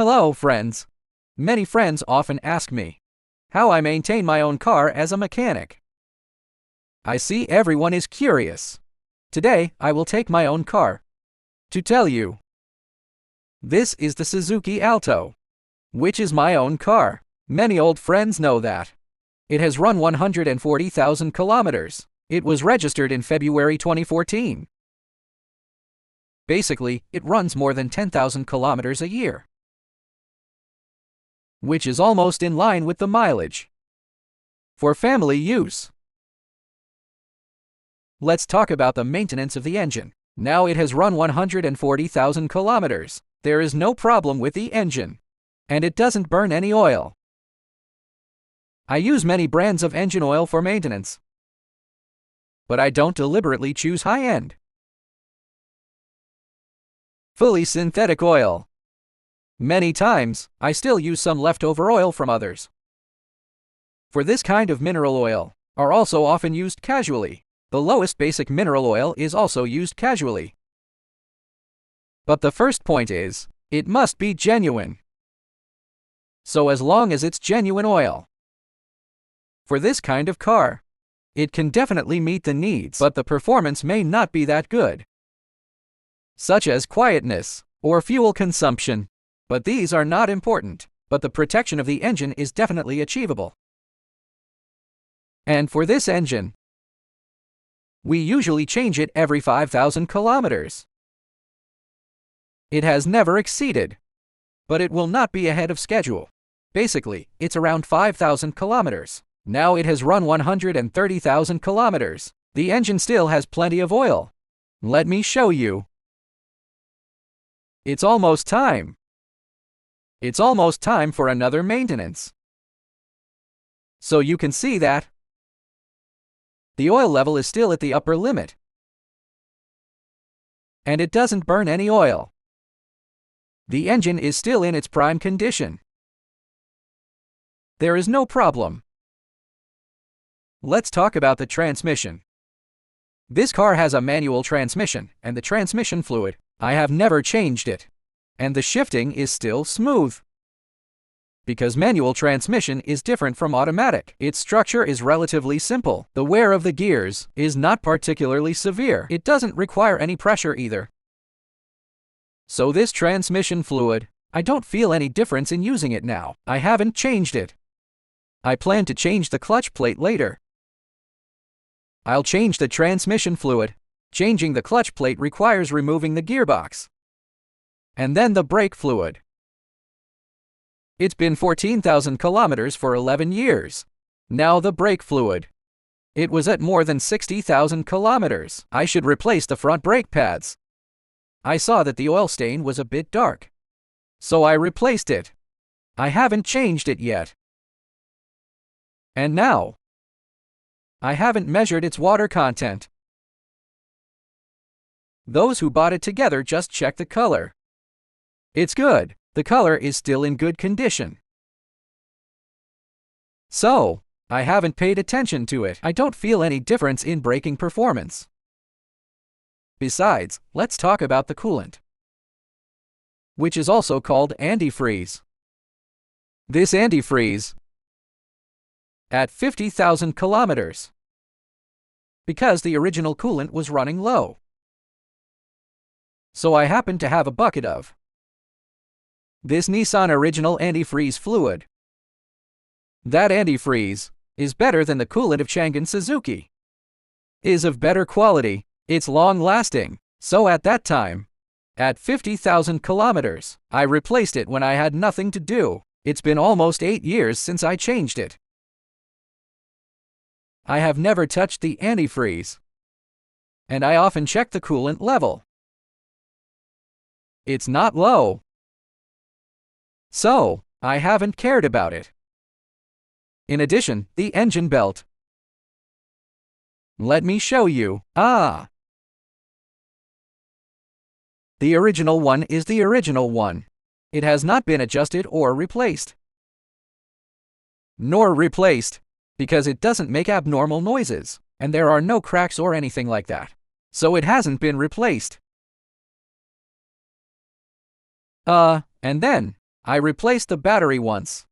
Hello, friends. Many friends often ask me how I maintain my own car as a mechanic. I see everyone is curious. Today, I will take my own car to tell you. This is the Suzuki Alto, which is my own car. Many old friends know that. It has run 140,000 kilometers. It was registered in February 2014. Basically, it runs more than 10,000 kilometers a year, which is almost in line with the mileage for family use. Let's talk about the maintenance of the engine. Now it has run 140,000 kilometers. There is no problem with the engine, and it doesn't burn any oil. I use many brands of engine oil for maintenance, but I don't deliberately choose high-end, fully synthetic oil. Many times, I still use some leftover oil from others. For this kind of mineral oil are also often used casually. The lowest basic mineral oil is also used casually. But the first point is, it must be genuine. So as long as it's genuine oil, for this kind of car, it can definitely meet the needs, but the performance may not be that good, such as quietness or fuel consumption. But these are not important, but the protection of the engine is definitely achievable. And for this engine, we usually change it every 5,000 kilometers. It has never exceeded, but it will not be ahead of schedule. Basically, it's around 5,000 kilometers. Now it has run 130,000 kilometers. The engine still has plenty of oil. Let me show you. It's almost time. It's almost time for another maintenance. So you can see that the oil level is still at the upper limit, and it doesn't burn any oil. The engine is still in its prime condition. There is no problem. Let's talk about the transmission. This car has a manual transmission, and the transmission fluid, I have never changed it. And the shifting is still smooth. Because manual transmission is different from automatic. Its structure is relatively simple. The wear of the gears is not particularly severe. It doesn't require any pressure either. So this transmission fluid, I don't feel any difference in using it now. I haven't changed it. I plan to change the clutch plate later. I'll change the transmission fluid. Changing the clutch plate requires removing the gearbox and then the brake fluid. It's been 14,000 kilometers for 11 years. Now the brake fluid. It was at more than 60,000 kilometers. I should replace the front brake pads. I saw that the oil stain was a bit dark, so I replaced it. I haven't changed it yet. And now, I haven't measured its water content. Those who bought it together just check the color. It's good. The color is still in good condition. So, I haven't paid attention to it. I don't feel any difference in braking performance. Besides, let's talk about the coolant, which is also called antifreeze. This antifreeze at 50,000 kilometers, because the original coolant was running low. So I happen to have a bucket of this Nissan original antifreeze fluid. That antifreeze is better than the coolant of Changan Suzuki. Is of better quality, it's long-lasting. So at that time, at 50,000 kilometers, I replaced it when I had nothing to do. It's been almost 8 years since I changed it. I have never touched the antifreeze, and I often check the coolant level. It's not low, so I haven't cared about it. In addition, the engine belt. Let me show you. The original one is the original one. It has not been adjusted or replaced. Nor replaced, because it doesn't make abnormal noises, and there are no cracks or anything like that. So it hasn't been replaced. And then, I replaced the battery once.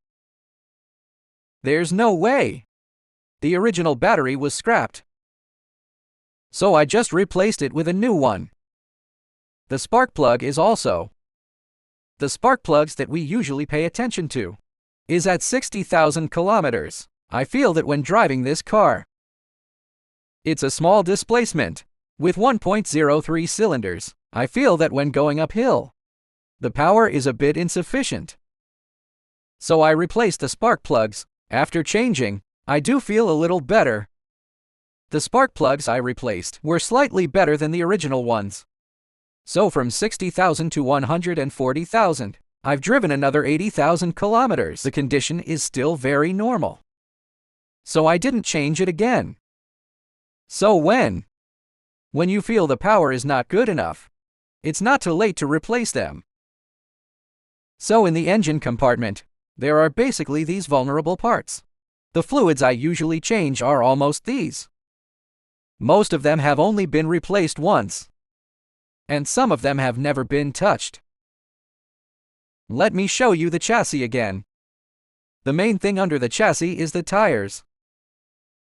There's no way. The original battery was scrapped. So I just replaced it with a new one. The spark plug is also. The spark plugs that we usually pay attention to is at 60,000 kilometers. I feel that when driving this car. It's a small displacement. With 1.03 cylinders, I feel that when going uphill, the power is a bit insufficient. So I replaced the spark plugs. After changing, I do feel a little better. The spark plugs I replaced were slightly better than the original ones. So from 60,000 to 140,000, I've driven another 80,000 kilometers. The condition is still very normal. So I didn't change it again. So when you feel the power is not good enough, it's not too late to replace them. So in the engine compartment, there are basically these vulnerable parts. The fluids I usually change are almost these. Most of them have only been replaced once, and some of them have never been touched. Let me show you the chassis again. The main thing under the chassis is the tires,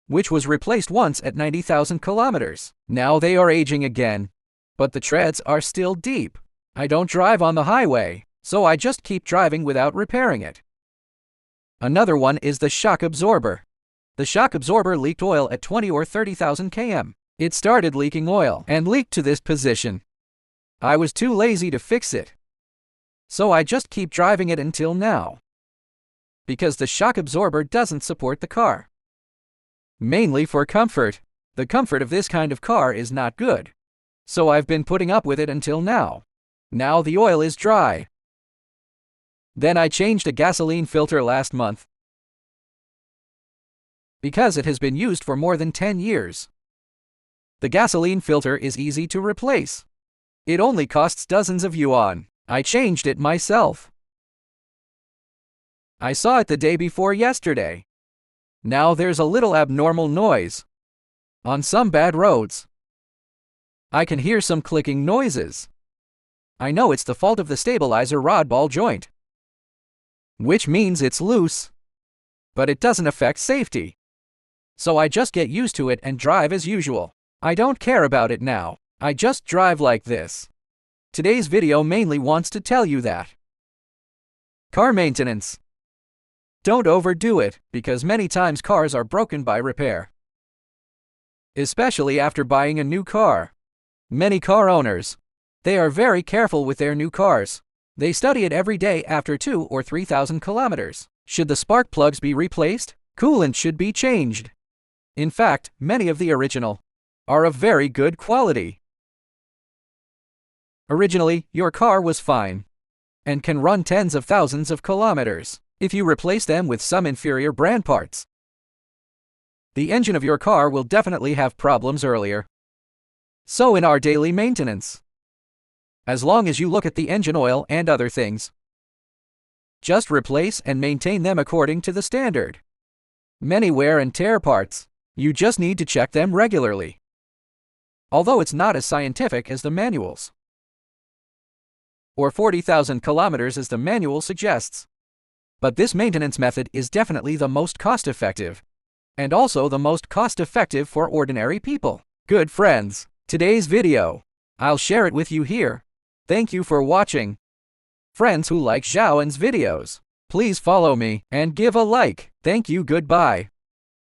which was replaced once at 90,000 kilometers. Now they are aging again, but the treads are still deep. I don't drive on the highway, so I just keep driving without repairing it. Another one is the shock absorber. The shock absorber leaked oil at 20 or 30,000 km. It started leaking oil and leaked to this position. I was too lazy to fix it, so I just keep driving it until now, because the shock absorber doesn't support the car. Mainly for comfort. The comfort of this kind of car is not good, so I've been putting up with it until now. Now the oil is dry. Then I changed a gasoline filter last month, because it has been used for more than 10 years. The gasoline filter is easy to replace. It only costs dozens of yuan. I changed it myself. I saw it the day before yesterday. Now there's a little abnormal noise on some bad roads. I can hear some clicking noises. I know it's the fault of the stabilizer rod ball joint, which means it's loose, but it doesn't affect safety. So I just get used to it and drive as usual. I don't care about it now. I just drive like this. Today's video mainly wants to tell you that car maintenance. Don't overdo it, because many times cars are broken by repair, especially after buying a new car. Many car owners, they are very careful with their new cars. They study it every day after 2,000 or 3,000 kilometers. Should the spark plugs be replaced? Coolant should be changed. In fact, many of the original are of very good quality. Originally, your car was fine and can run tens of thousands of kilometers. If you replace them with some inferior brand parts, the engine of your car will definitely have problems earlier. So in our daily maintenance, as long as you look at the engine oil and other things, just replace and maintain them according to the standard. Many wear and tear parts, you just need to check them regularly, although it's not as scientific as the manuals, or 40,000 kilometers as the manual suggests. But this maintenance method is definitely the most cost-effective, and also the most cost-effective for ordinary people. Good friends, today's video, I'll share it with you here. Thank you for watching. Friends who like Zhaoan's videos, please follow me and give a like. Thank you. Goodbye.